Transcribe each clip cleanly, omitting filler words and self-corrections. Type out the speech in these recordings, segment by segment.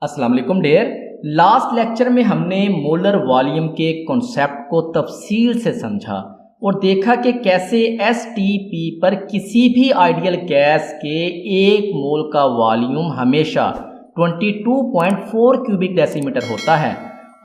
अस्सलाम वालेकुम dear. Last lecture में हमने मोलर वॉल्यूम के कॉन्सेप्ट को तफसील से समझा और देखा कि कैसे एसटीपी पर किसी भी आइडियल गैस के एक मोल का वॉल्यूम हमेशा 22.4 क्यूबिक डेसीमीटर होता है।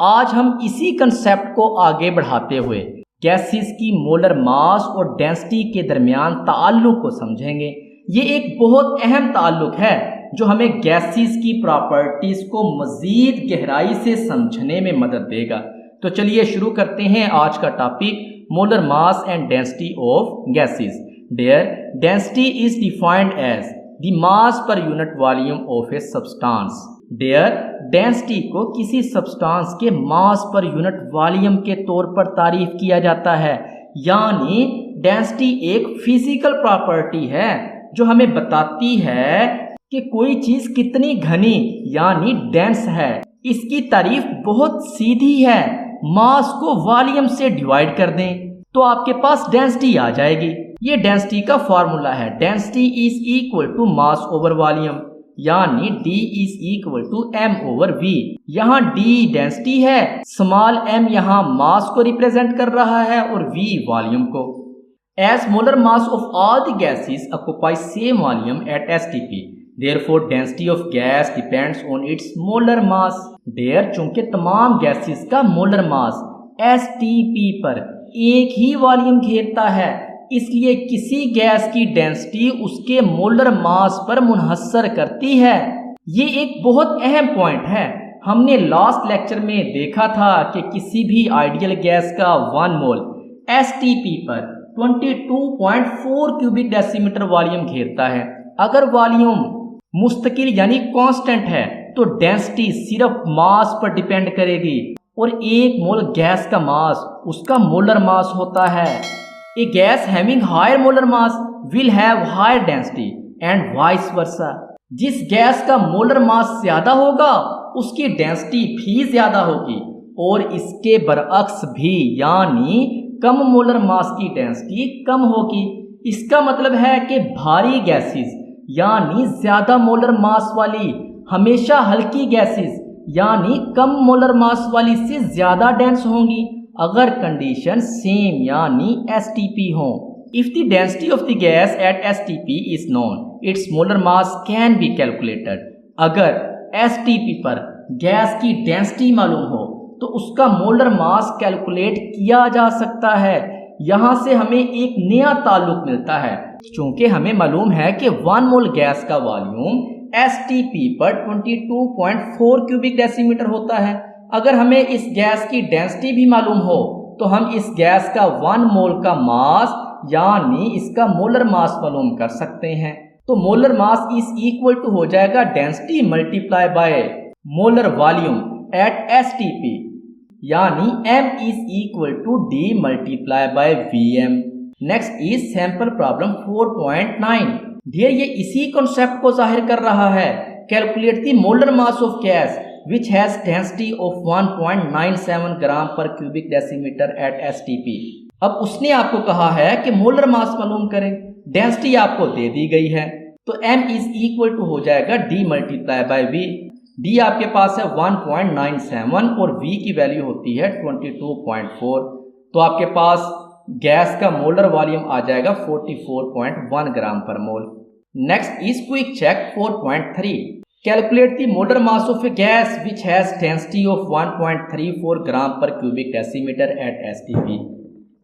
आज हम इसी कंसेप्ट को आगे बढ़ाते हुए गैसेस की मोलर मास और डेंसिटी के दरमियान ताल्लुक को समझेंगे। ये एक बहुत अहम ताल्लुक है जो हमें गैसेस की प्रॉपर्टीज को मज़ीद गहराई से समझने में मदद देगा। तो चलिए शुरू करते हैं आज का topic, molar mass and density of gases. Dear, density is defined as the mass per unit volume of a substance. Dear, density को किसी सब्सटेंस के मास पर यूनिट वॉल्यूम के तौर पर तारीफ किया जाता है। यानी डेंसिटी एक फिजिकल प्रॉपर्टी है जो हमें बताती है कि कोई चीज कितनी घनी यानी डेंस है। इसकी तारीफ बहुत सीधी है, मास को वॉल्यूम से डिवाइड कर दें तो आपके पास डेंसिटी आ जाएगी। ये डेंसिटी का फॉर्मूला है, density is equal to mass over volume, यानी D is equal to M over V। यहाँ D डेंसिटी है, स्मॉल m यहाँ मास को रिप्रेजेंट कर रहा है और V वॉल्यूम को। As molar mass of all the gases occupies same volume at STP, therefore density of gas depends on its molar mass. There, चूंकि तमाम गैसेस का मोलर मास STP पर एक ही वॉल्यूम घेरता है, इसलिए किसी गैस की डेंसिटी उसके मोलर मास पर मुनहसर करती है। ये एक बहुत अहम पॉइंट है। हमने लास्ट लेक्चर में देखा था कि किसी भी आइडियल गैस का 1 मोल STP पर 22.4 क्यूबिक डेसीमीटर वॉल्यूम घेरता है। अगर वॉल्यूम मुस्तकिल यानी कांस्टेंट है तो डेंसिटी सिर्फ मास पर डिपेंड करेगी और एक मोल गैस का मास उसका मोलर मास होता है। A gas having higher molar mass will have higher density and vice versa. जिस गैस का मोलर मास ज्यादा होगा उसकी डेंसिटी भी ज्यादा होगी और इसके बरअक्स भी, यानी कम मोलर मास की डेंसिटी कम होगी। इसका मतलब है कि भारी गैसेस यानी ज्यादा मोलर मास वाली हमेशा हल्की गैसेस यानी कम मोलर मास वाली से ज्यादा डेंस होंगी अगर कंडीशन सेम यानी STP हो। If the density of the gas at STP is known, it's molar mass can be calculated. अगर STP पर गैस की डेंसिटी मालूम हो तो उसका मोलर मास कैलकुलेट किया जा सकता है। यहाँ से हमें एक नया ताल्लुक मिलता है, क्योंकि हमें मालूम है कि 1 मोल गैस का वॉल्यूम STP पर 22.4 क्यूबिक डेसीमीटर होता है। अगर हमें इस गैस की डेंसिटी भी मालूम हो तो हम इस गैस का 1 मोल का मास यानी इसका मोलर मास मालूम कर सकते हैं। तो molar mass is equal to हो जाएगा density multiply by molar volume at STP, यानी M is equal to D multiplied by VM. Next is sample problem 4.9. Here ये इसी कॉन्सेप्ट को जाहिर कर रहा है। Calculate the molar mass of gas which has density of 1.97 gram per cubic decimetre at STP. अब उसने आपको कहा है कि मोलर मास मालूम करें, डेंसिटी आपको दे दी गई है, तो M is equal to हो जाएगा D multiplied by V। D आपके पास है 1.97 और V की वैल्यू होती है 22.4, तो आपके पास गैस का मोलर वॉल्यूम आ जाएगा 44.1 gram per mole. Next is quick check 4.3। Calculate the molar mass of a gas which has density of 1.34 gram per cubic decimetre eight STP।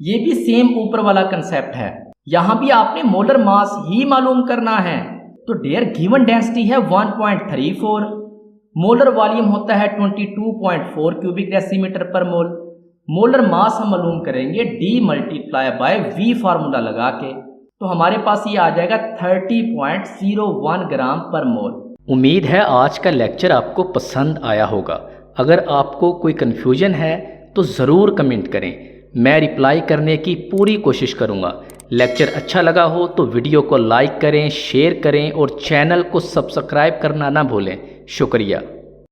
ये भी सेम ऊपर वाला कंसेप्ट है, यहाँ भी आपने मोलर मास ही मालूम करना है। तो डियर, गिवन डेंसिटी है 1.34, मोलर वॉल्यूम होता है 22.4 क्यूबिक डेसीमीटर पर मोल। मोलर मास हम मालूम करेंगे D multiply by V formula लगा के, तो हमारे पास ये आ जाएगा 30.01 ग्राम पर मोल। उम्मीद है आज का लेक्चर आपको पसंद आया होगा। अगर आपको कोई कन्फ्यूजन है तो ज़रूर कमेंट करें, मैं रिप्लाई करने की पूरी कोशिश करूँगा। लेक्चर अच्छा लगा हो तो वीडियो को लाइक करें, शेयर करें और चैनल को सब्सक्राइब करना ना भूलें। शुक्रिया।